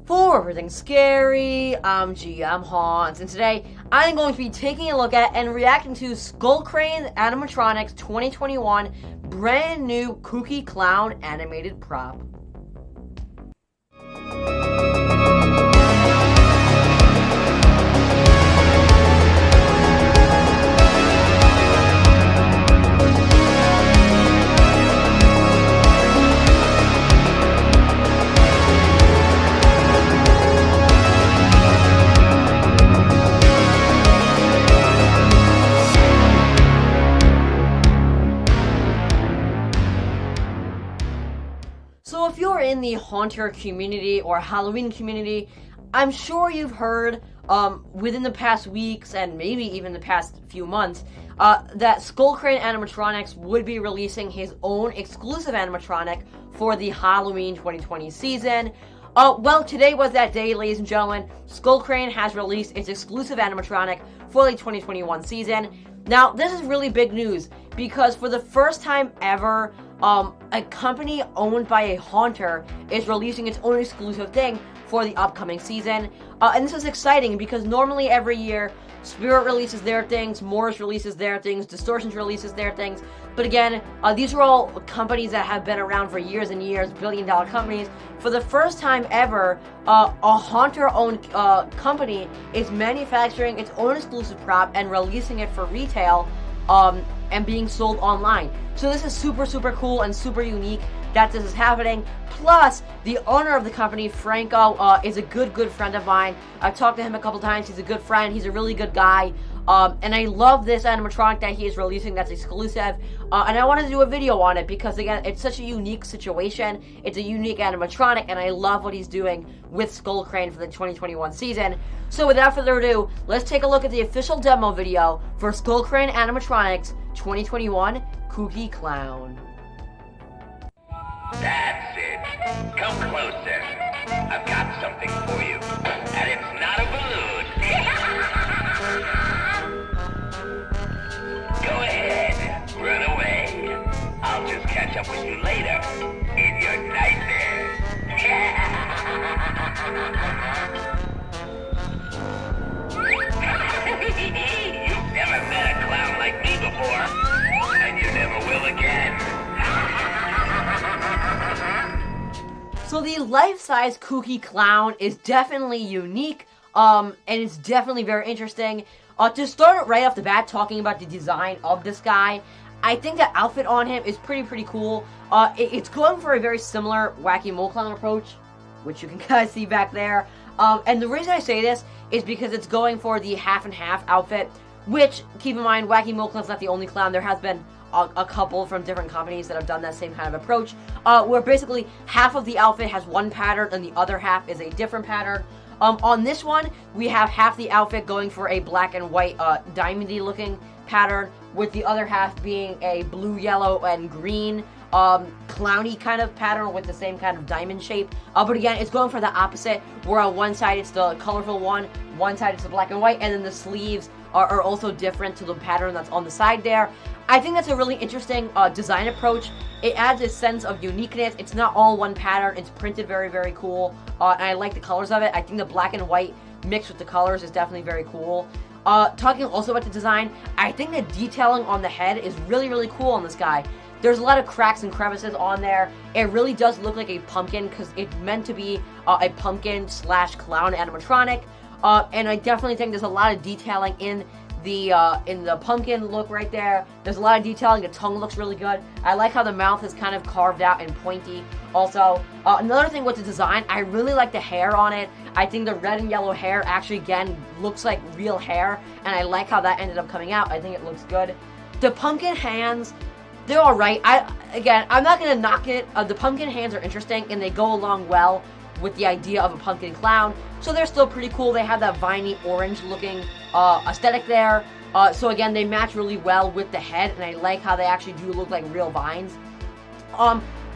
For everything scary, I'm G, I'm Hans, and today I'm going to be taking a look at and reacting to Skullcrane Animatronics 2021 brand new Kooky Clown animated prop. So if you're in the Haunter community or Halloween community, I'm sure you've heard within the past weeks and maybe even the past few months that Skullcrane Animatronics would be releasing his own exclusive animatronic for the Halloween 2020 season. Well, today was that day, ladies and gentlemen. Skullcrane has released its exclusive animatronic for the 2021 season. Now, this is really big news because for the first time ever, a company owned by a Haunter is releasing its own exclusive thing for the upcoming season. And this is exciting because normally every year, Spirit releases their things, Morris releases their things, Distortions releases their things. But again, these are all companies that have been around for years and years, billion-dollar companies. For the first time ever, a Haunter-owned company is manufacturing its own exclusive prop and releasing it for retail and being sold online. So this is super, super cool and super unique that this is happening. Plus, the owner of the company, Franco, is a good friend of mine. I've talked to him a couple times. He's a good friend. He's a really good guy. And I love this animatronic that he is releasing that's exclusive. And I wanted to do a video on it because, again, it's such a unique situation. It's a unique animatronic, and I love what he's doing with Skullcrane for the 2021 season. So without further ado, let's take a look at the official demo video for Skullcrane Animatronics 2021 Kooky Clown. That's it. Come closer. I've got something for you. And it's not a balloon. Go ahead. Run away. I'll just catch up with you later. In your nightmares. You've never met a clown like me before. And you never will again. So the life-size Kooky Clown is definitely unique, and it's definitely very interesting. To start right off the bat, talking about the design of this guy, I think the outfit on him is pretty cool. It's going for a very similar Wacky Mole Clown approach, which you can kind of see back there. And the reason I say this is because it's going for the half and half outfit, which, keep in mind, Wacky Mole Clown's not the only clown. There has been a couple from different companies that have done that same kind of approach, where basically half of the outfit has one pattern and the other half is a different pattern. On this one, we have half the outfit going for a black and white diamondy looking pattern, with the other half being a blue, yellow, and green clowny kind of pattern with the same kind of diamond shape. But again, it's going for the opposite, where on one side it's the colorful one side it's the black and white, and then the sleeves are also different to the pattern that's on the side there. I think that's a really interesting design approach. It adds a sense of uniqueness. It's not all one pattern. It's printed very cool, and I like the colors of it. I think the black and white mixed with the colors is definitely very cool. Talking also about the design, I think the detailing on the head is really cool on this guy. There's a lot of cracks and crevices on there. It really does look like a pumpkin because it's meant to be a pumpkin / clown animatronic. And I definitely think there's a lot of detailing in the pumpkin look right there. There's a lot of detailing. The tongue looks really good. I like how the mouth is kind of carved out and pointy. Also, another thing with the design, I really like the hair on it. I think the red and yellow hair actually, again, looks like real hair, and I like how that ended up coming out. I think it looks good. The pumpkin hands, they're alright. I'm not going to knock it. The pumpkin hands are interesting, and they go along well with the idea of a pumpkin clown, so they're still pretty cool. They have that viney orange looking aesthetic there, so again, they match really well with the head, and I like how they actually do look like real vines.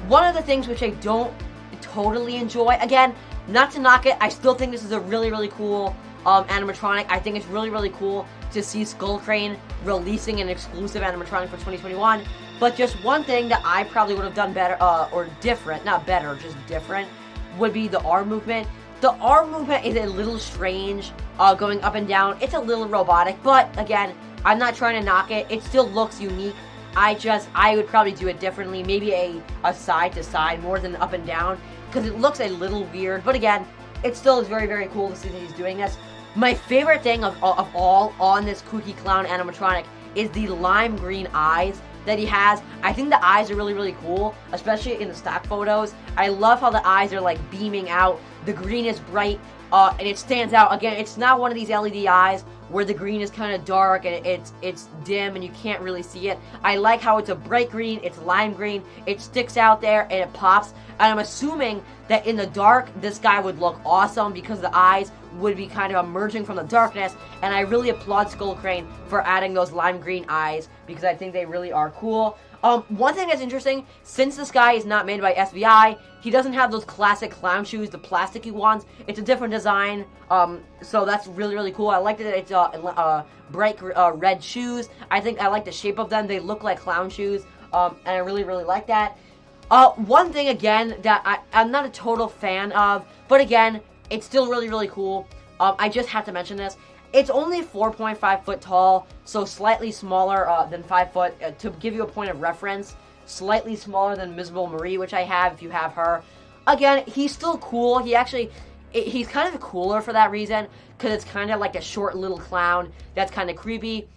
One of the things which I don't totally enjoy, again, not to knock it, I still think this is a really cool animatronic. I think it's really cool to see Skullcrane releasing an exclusive animatronic for 2021, but just one thing that I probably would have done better, or different, not better, just different, would be the arm movement. The arm movement is a little strange, going up and down. It's a little robotic, but again, I'm not trying to knock it. It still looks unique. I would probably do it differently, maybe a side to side more than up and down, because it looks a little weird. But again, it still is very, very cool to see that he's doing this. My favorite thing of all on this Kooky Clown animatronic is the lime green eyes that he has. I think the eyes are really, really cool, especially in the stock photos. I love how the eyes are like beaming out. The green is bright, and it stands out. Again, it's not one of these LED eyes where the green is kind of dark and it's dim and you can't really see it. I like how it's a bright green, it's lime green, it sticks out there and it pops. And I'm assuming that in the dark, this guy would look awesome because the eyes would be kind of emerging from the darkness. And I really applaud Skull Crane for adding those lime green eyes because I think they really are cool. One thing that's interesting, since this guy is not made by SBI, he doesn't have those classic clown shoes, the plasticky ones. It's a different design, so that's really, really cool. I like that it's bright red shoes. I like the shape of them. They look like clown shoes, and I really, really like that. One thing, again, that I'm not a total fan of, but again, it's still really, really cool. I just have to mention this. It's only 4.5 foot tall, so slightly smaller than 5 foot. To give you a point of reference, slightly smaller than Miserable Marie, which I have if you have her. Again, he's still cool. He's kind of cooler for that reason, because it's kind of like a short little clown that's kind of creepy.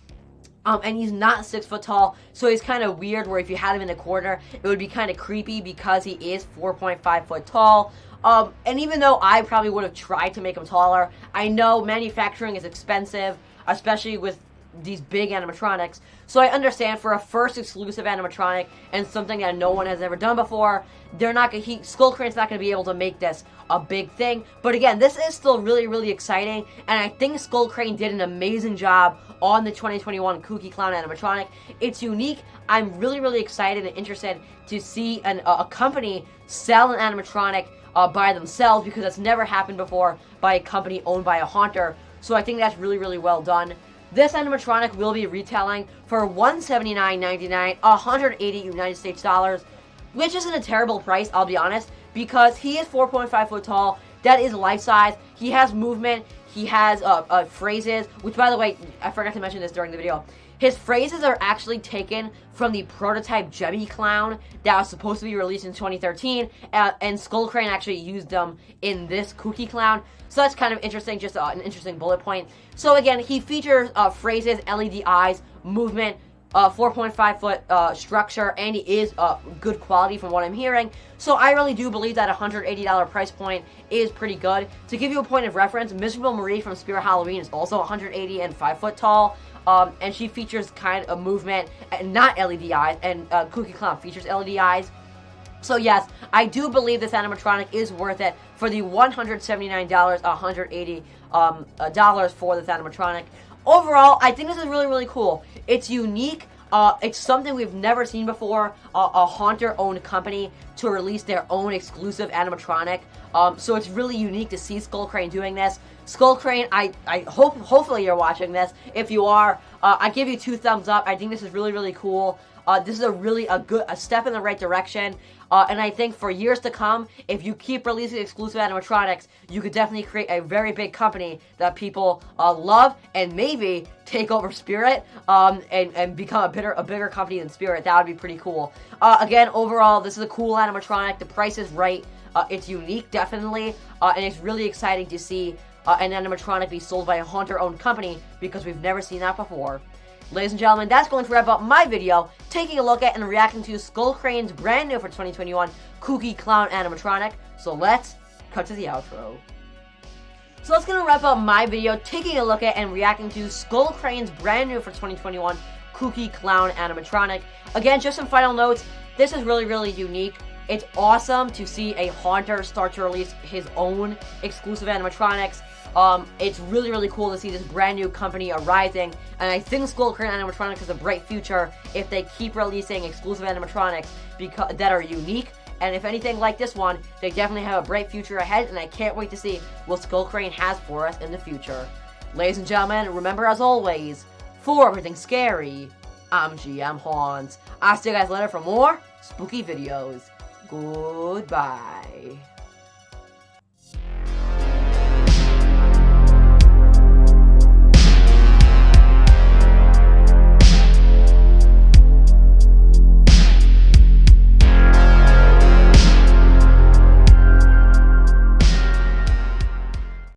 And he's not 6 foot tall, so he's kind of weird where if you had him in the corner, it would be kind of creepy because he is 4.5 foot tall. And even though I probably would have tried to make him taller, I know manufacturing is expensive, especially with these big animatronics. So I understand for a first exclusive animatronic and something that no one has ever done before, Skull Crane's not going to be able to make this a big thing. But again, this is still really, really exciting, and I think Skull Crane did an amazing job on the 2021 Kooky Clown animatronic. It's unique. I'm really, really excited and interested to see a company sell an animatronic by themselves, because that's never happened before by a company owned by a haunter. So I think that's really, really well done. This animatronic will be retailing for $179.99, 180 United States dollars, which isn't a terrible price, I'll be honest, because he is 4.5 foot tall. That is life size. He has movement. He has phrases, which, by the way, I forgot to mention this during the video. His phrases are actually taken from the prototype Jemmy Clown that was supposed to be released in 2013, and Skull Crane actually used them in this Kooky Clown. So that's kind of interesting, just an interesting bullet point. So again, he features phrases, LED eyes, movement, 4.5 foot structure, and he is good quality from what I'm hearing. So I really do believe that $180 price point is pretty good. To give you a point of reference, Miserable Marie from Spirit Halloween is also 180 and 5 foot tall. And she features kind of movement and not LED eyes, and Kooky Clown features LED eyes. So yes, I do believe this animatronic is worth it for the $179, $180 dollars for this animatronic. Overall, I think this is really, really cool. It's unique. It's something we've never seen before. A haunter-owned company to release their own exclusive animatronic. So it's really unique to see Skull Crane doing this. Skull Crane, hopefully you're watching this. If you are, I give you 2 thumbs up. I think this is really, really cool. This is a step in the right direction. And I think for years to come, if you keep releasing exclusive animatronics, you could definitely create a very big company that people love, and maybe take over Spirit and become a bigger company than Spirit. That would be pretty cool. Again, overall, this is a cool animatronic. The price is right. It's unique, definitely, and it's really exciting to see an animatronic be sold by a haunter-owned company, because we've never seen that before. Ladies and gentlemen, that's going to wrap up my video taking a look at and reacting to Skull Crane's brand new for 2021 Kooky Clown animatronic. So let's cut to the outro. So that's going to wrap up my video taking a look at and reacting to Skull Crane's brand new for 2021 Kooky Clown animatronic. Again, just some final notes. This is really unique. It's awesome to see a haunter start to release his own exclusive animatronics. It's really cool to see this brand new company arising, and I think Skull Crane Animatronics has a bright future if they keep releasing exclusive animatronics that are unique. And if anything like this one, they definitely have a bright future ahead, and I can't wait to see what Skull Crane has for us in the future. Ladies and gentlemen, remember, as always, for everything scary, I'm GM Haunts. I'll see you guys later for more spooky videos. Goodbye.